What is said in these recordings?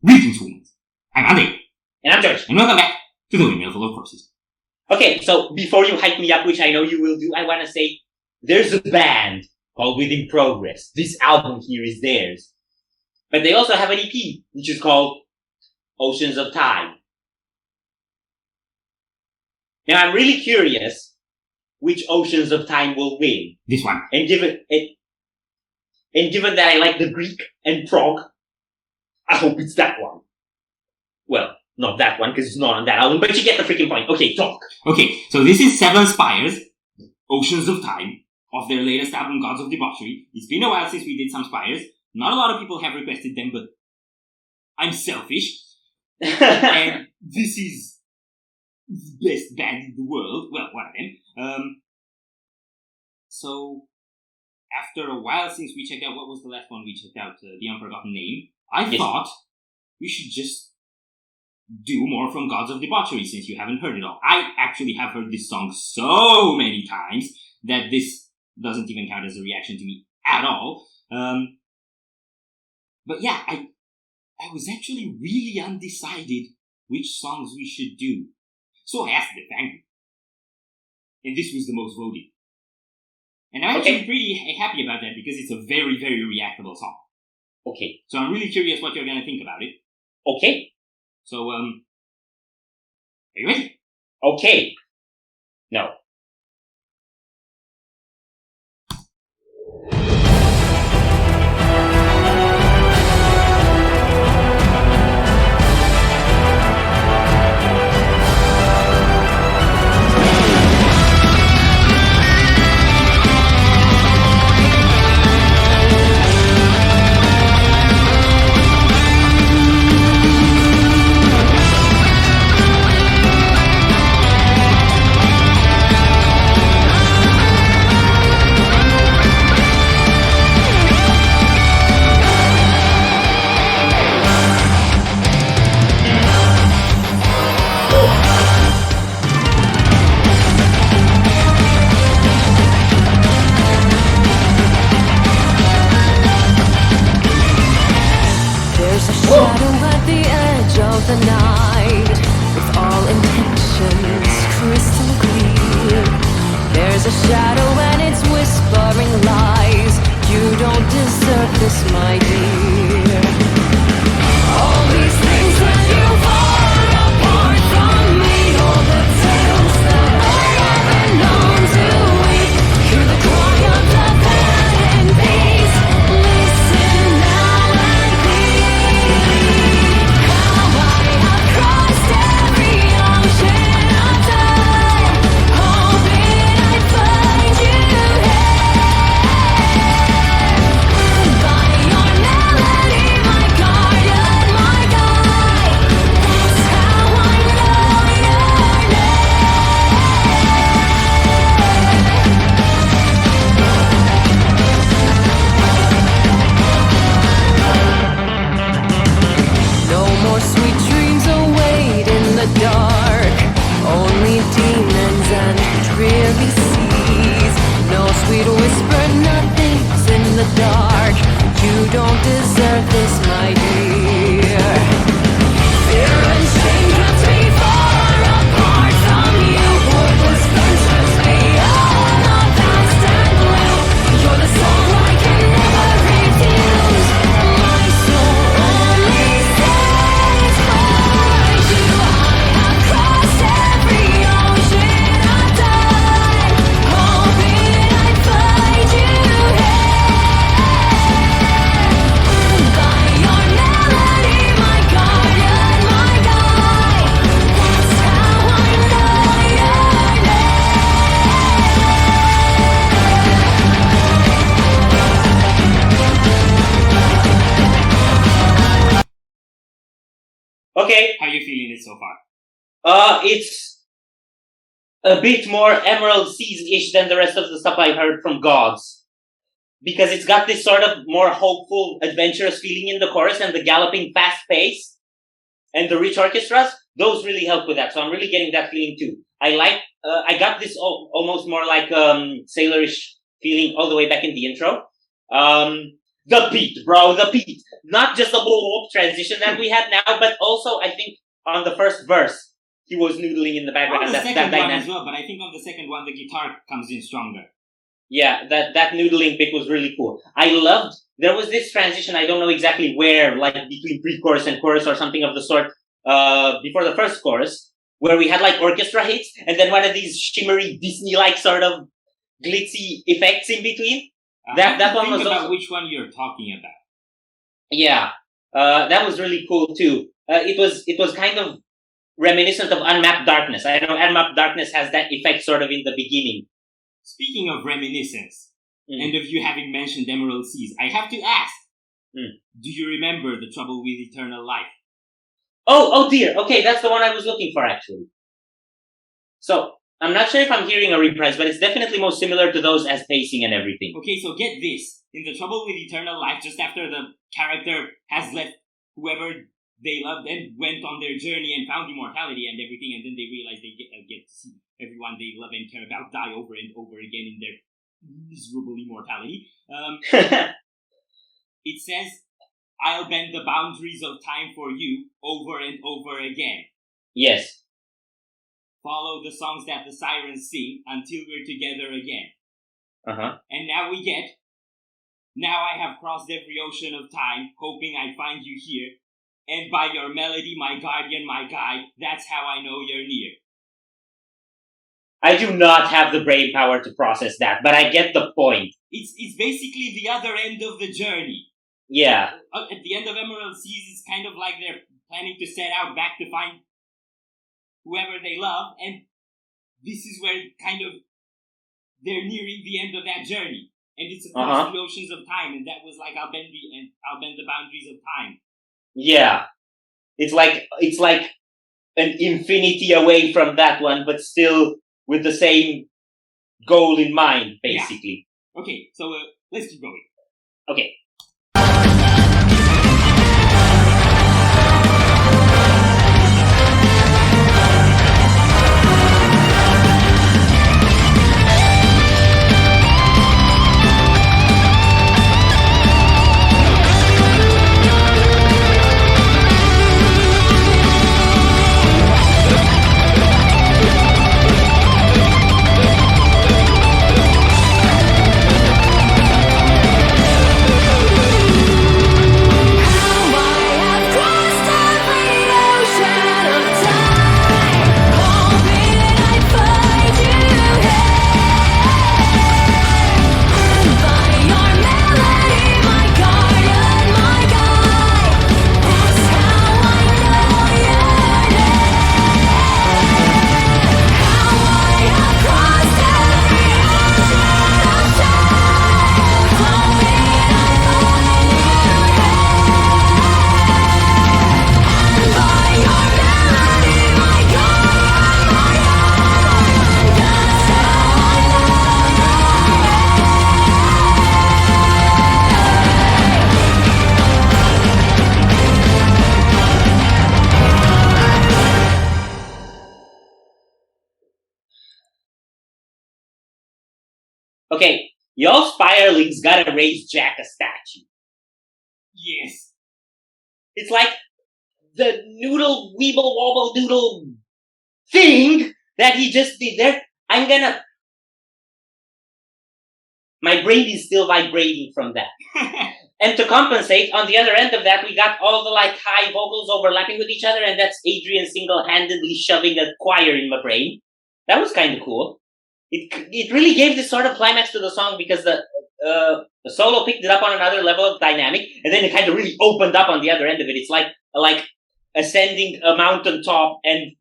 Greetings, humans. I'm Andrei. And I'm George. And welcome back to the Windmill full of corpses. Okay, so before you hype me up, which I know you will do, I want to say there's a band called Within Progress. This album here is theirs. But they also have an EP, which is called Oceans of Time. Now, I'm really curious which Oceans of Time will win. This one. And given that I like the Greek and prog, I hope it's that one. Well, not that one, because it's not on that album, but you get the freaking point. Okay, talk. Okay, so this is 7 Spires, Oceans of Time, of their latest album, Gods of Debauchery. It's been a while since we did some Spires. Not a lot of people have requested them, but I'm selfish. And this is the best band in the world. Well, one of them. So, after a while since we checked out, what was the last one we checked out? The Unforgotten Name. I thought we should just do more from Gods of Debauchery since you haven't heard it all. I actually have heard this song so many times that this doesn't even count as a reaction to me at all. But yeah, I was actually really undecided which songs we should do. So I asked the fan, and this was the most voted. And I'm actually pretty happy about that because it's a very, very reactable song. Okay. So I'm really curious what you're going to think about it. Okay. So, are you ready? Okay. No. The night, with all intentions crystal clear. There's a shadow and it's whispering lies. You don't deserve this, my dear. All these things that you far apart from me, all the tales that I haven't known to weep. Hear the cry of the bad in peace. Listen now and please. Crossed every ocean of time, hoping I'd find you here. By your melody, my guardian, my guide. That's how I know your name. No more sweet dreams await in the dark. Only demons and dreary seas. No sweet whisper, nothing's in the dark. You don't deserve this, my dear. Fear and shame kept me far apart from you. Wordless ventures beyond the past and blue. You're the soul I can never refuse. My soul only says for you. I have crossed every ocean of time, hoping I'd find you here. By your melody, my guardian, my guide. That's how I know your name. Okay. How are you feeling it so far? It's a bit more Emerald Seas-ish than the rest of the stuff I've heard from Gods. Because it's got this sort of more hopeful, adventurous feeling in the chorus and the galloping fast pace and the rich orchestras. Those really help with that. So I'm really getting that feeling too. I got this almost more like sailorish feeling all the way back in the intro. The Pete, bro, the Pete. Not just the blow-up transition that we had now, but also, I think, on the first verse, he was noodling in the background. On the that second one dynamic. as well, but I think on the second one, the guitar comes in stronger. Yeah, that noodling bit was really cool. I loved, there was this transition, I don't know exactly where, like between pre-chorus and chorus or something of the sort, before the first chorus, where we had like orchestra hits, and then one of these shimmery Disney-like sort of glitzy effects in between. That one was about also, which one you're talking about. yeah, that was really cool too. It was kind of reminiscent of Unmapped Darkness. I know Unmapped Darkness has that effect sort of in the beginning. Speaking of reminiscence, and of you having mentioned Emerald Seas, I have to ask, do you remember The Trouble with Eternal Life? Oh dear. Okay, that's the one I was looking for, actually. So, I'm not sure if I'm hearing a reprise, but it's definitely most similar to those as pacing and everything. Okay, so get this. In The Trouble with Eternal Life, just after the character has left whoever they loved and went on their journey and found immortality and everything, and then they realize they get to see everyone they love and care about die over and over again in their miserable immortality. It says, I'll bend the boundaries of time for you over and over again. Yes. Follow the songs that the sirens sing until we're together again. And now we get, now I have crossed every ocean of time, hoping I'd find you here. And by your melody, my guardian, my guide, that's how I know you're near. I do not have the brain power to process that, but I get the point. It's basically the other end of the journey. Yeah. At the end of Emerald Seas, it's kind of like they're planning to set out back to find whoever they love, and this is where kind of they're nearing the end of that journey. And it's across the oceans of time, and that was like I'll bend the boundaries of time. Yeah. It's like an infinity away from that one, but still with the same goal in mind, basically. Yeah. Okay, so let's keep going. Okay. Okay, y'all Spirelings gotta raise Jack a statue. Yes. It's like the noodle weeble wobble doodle thing that he just did there. My brain is still vibrating from that. And to compensate, on the other end of that, we got all the like high vocals overlapping with each other, and that's Adrian single-handedly shoving a choir in my brain. That was kind of cool. It really gave this sort of climax to the song because the solo picked it up on another level of dynamic, and then it kind of really opened up on the other end of it. It's like ascending a mountain top and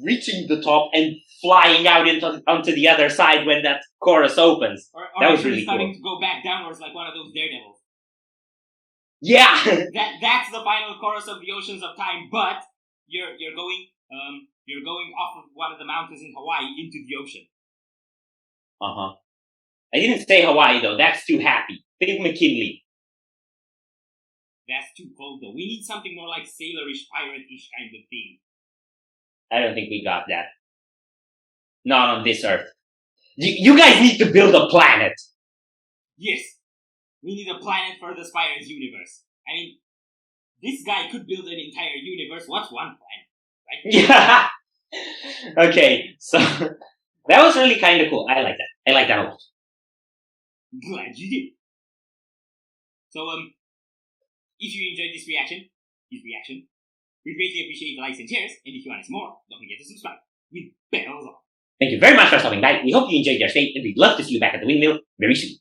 reaching the top and flying out onto the other side when that chorus opens. Or that was really starting cool. to go back downwards like one of those daredevils. Yeah. That's the final chorus of the Oceans of Time, but you're going off of one of the mountains in Hawaii into the ocean. I didn't say Hawaii though. That's too happy. Think McKinley. That's too cold though. We need something more like sailorish, pirate-ish kind of thing. I don't think we got that. Not on this Earth. You guys need to build a planet. Yes. We need a planet for the Spires universe. I mean, this guy could build an entire universe. What's one planet, right? Yeah. Okay, so that was really kind of cool. I like that. I like that a lot. Glad you did. So, if you enjoyed his reaction, we greatly appreciate the likes and shares, and if you want to see more, don't forget to subscribe with bells on. Thank you very much for stopping by. We hope you enjoyed your stay, and we'd love to see you back at the Windmill very soon.